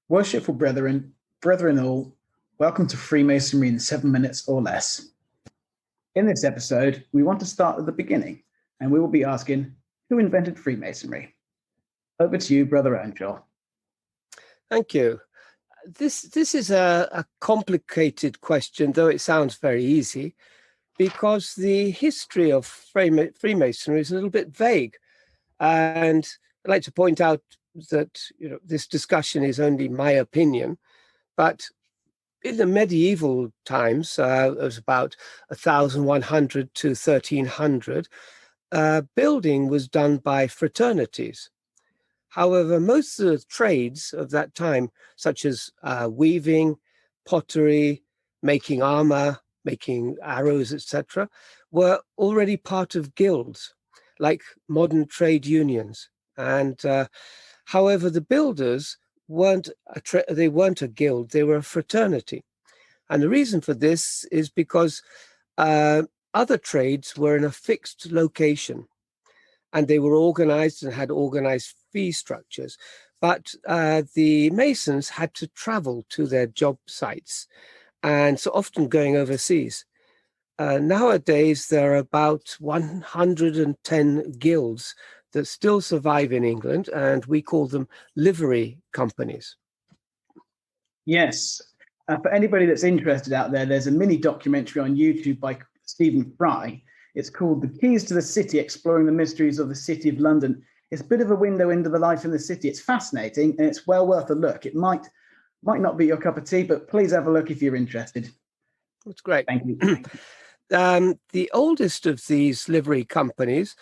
Worshipful brethren all, welcome to Freemasonry in 7 minutes or less. In this episode, we want to start at the beginning, and we will be asking, who invented Freemasonry? Over to you, Brother Angel. Thank you. This is a complicated question, though it sounds very easy, because the history of Freemasonry is a little bit vague. And I'd like to point out that this discussion is only my opinion, but in the medieval times, it was about 1100 to 1300, building was done by fraternities. However, most of the trades of that time, such as weaving, pottery, making armor, making arrows, etc., were already part of guilds, like modern trade unions. And however, the builders weren't a guild; they were a fraternity. And the reason for this is because other trades were in a fixed location, and they were organized and had organized fee structures. But the Masons had to travel to their job sites, and so often going overseas. Nowadays, there are about 110 guilds that still survive in England, and we call them livery companies. Yes. For anybody that's interested out there, there's a mini documentary on YouTube by Stephen Fry. It's called The Keys to the City, Exploring the Mysteries of the City of London. It's a bit of a window into the life in the city. It's fascinating, and it's well worth a look. It might not be your cup of tea, but please have a look if you're interested. That's great. Thank you. The oldest of these livery companies,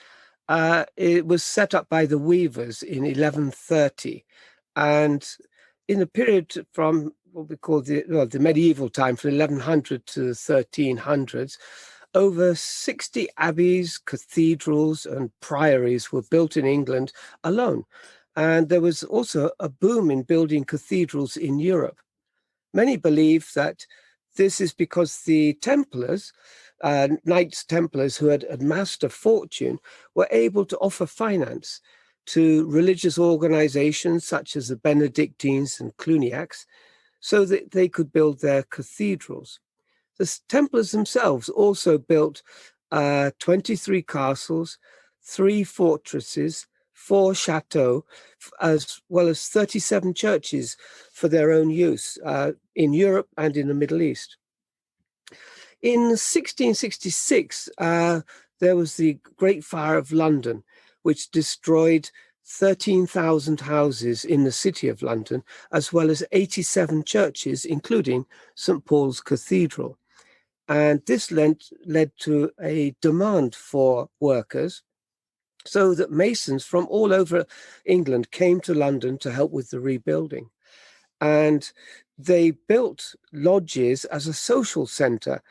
it was set up by the weavers in 1130, and in the period from what we call the medieval time, from 1100 to 1300s, over 60 abbeys, cathedrals, and priories were built in England alone, and there was also a boom in building cathedrals in Europe. Many believe that this is because the Templars, Knights Templars who had amassed a fortune, were able to offer finance to religious organizations such as the Benedictines and Cluniacs, so that they could build their cathedrals. The Templars themselves also built 23 castles, 3 fortresses, 4 chateaux, as well as 37 churches for their own use in Europe and in the Middle East. In 1666, there was the Great Fire of London, which destroyed 13,000 houses in the city of London, as well as 87 churches, including St. Paul's Cathedral. And this led to a demand for workers, so that Masons from all over England came to London to help with the rebuilding. And they built lodges as a social centre,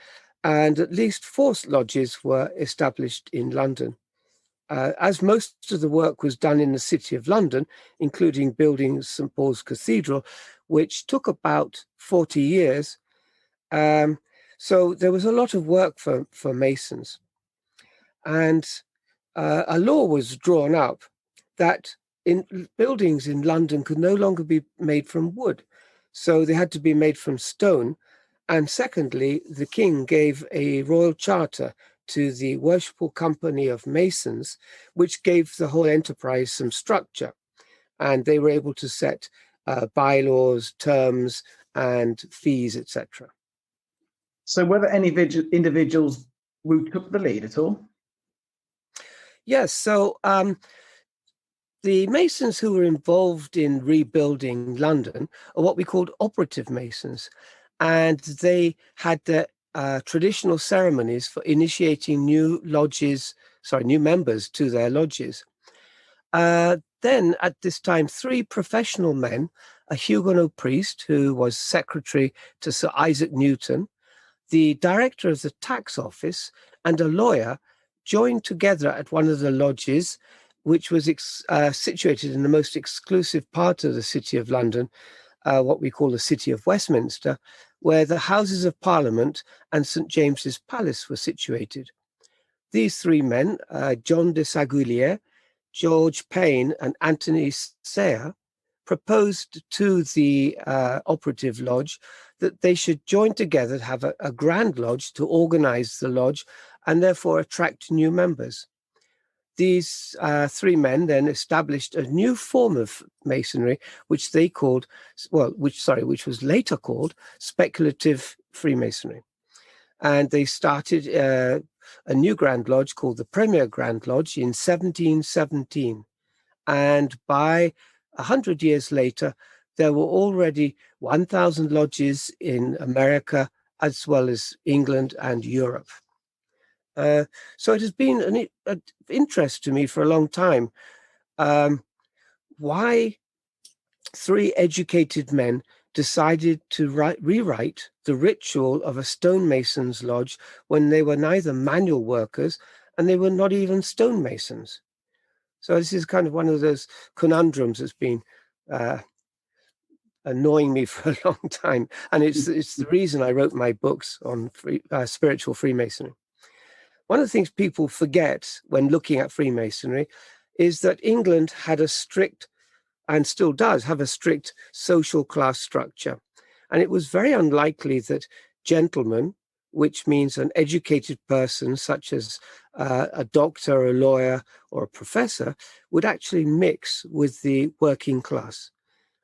and at least 4 lodges were established in London. As most of the work was done in the city of London, including building St. Paul's Cathedral, which took about 40 years, so there was a lot of work for Masons. And a law was drawn up that buildings in London could no longer be made from wood, so they had to be made from stone. And secondly, the king gave a royal charter to the Worshipful Company of Masons, which gave the whole enterprise some structure, and they were able to set bylaws, terms, and fees, etc. So were there any individuals who took the lead at all? Yes, so the Masons who were involved in rebuilding London are what we called operative Masons, and they had the traditional ceremonies for initiating new members to their lodges. Then at this time, 3 professional men, a Huguenot priest who was secretary to Sir Isaac Newton, the director of the tax office, and a lawyer, joined together at one of the lodges, which was situated in the most exclusive part of the city of London, what we call the City of Westminster, where the Houses of Parliament and St. James's Palace were situated. These 3 men, John de Sagulier, George Payne, and Anthony Sayer, proposed to the operative lodge that they should join together to have a grand lodge to organize the lodge and therefore attract new members. These three men then established a new form of Masonry, which they called, which was later called speculative Freemasonry. And they started a new Grand Lodge called the Premier Grand Lodge in 1717. And by 100 years later, there were already 1,000 lodges in America, as well as England and Europe. So it has been an interest to me for a long time. Why three educated men decided to rewrite the ritual of a stonemason's lodge when they were neither manual workers and they were not even stonemasons. So this is kind of one of those conundrums that's been annoying me for a long time. And it's the reason I wrote my books on spiritual Freemasonry. One of the things people forget when looking at Freemasonry is that England had a strict, and still does have a strict, social class structure. And it was very unlikely that gentlemen, which means an educated person such as a doctor, a lawyer, or a professor, would actually mix with the working class.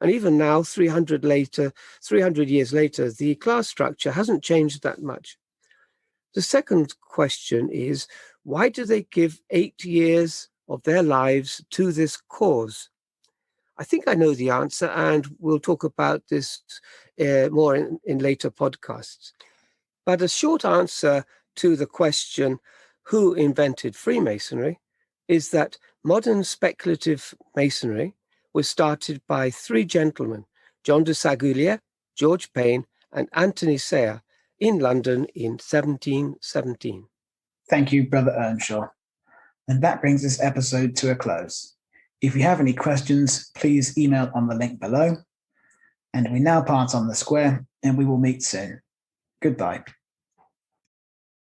And even now, 300 years later, the class structure hasn't changed that much. The second question is, why do they give 8 years of their lives to this cause? I think I know the answer, and we'll talk about this more in later podcasts. But a short answer to the question, who invented Freemasonry, is that modern speculative Masonry was started by three gentlemen, John de Sagoulier, George Payne, and Anthony Sayer, in London in 1717. Thank you, Brother Earnshaw. And that brings this episode to a close. If you have any questions, please email on the link below. And we now part on the square, and we will meet soon. Goodbye.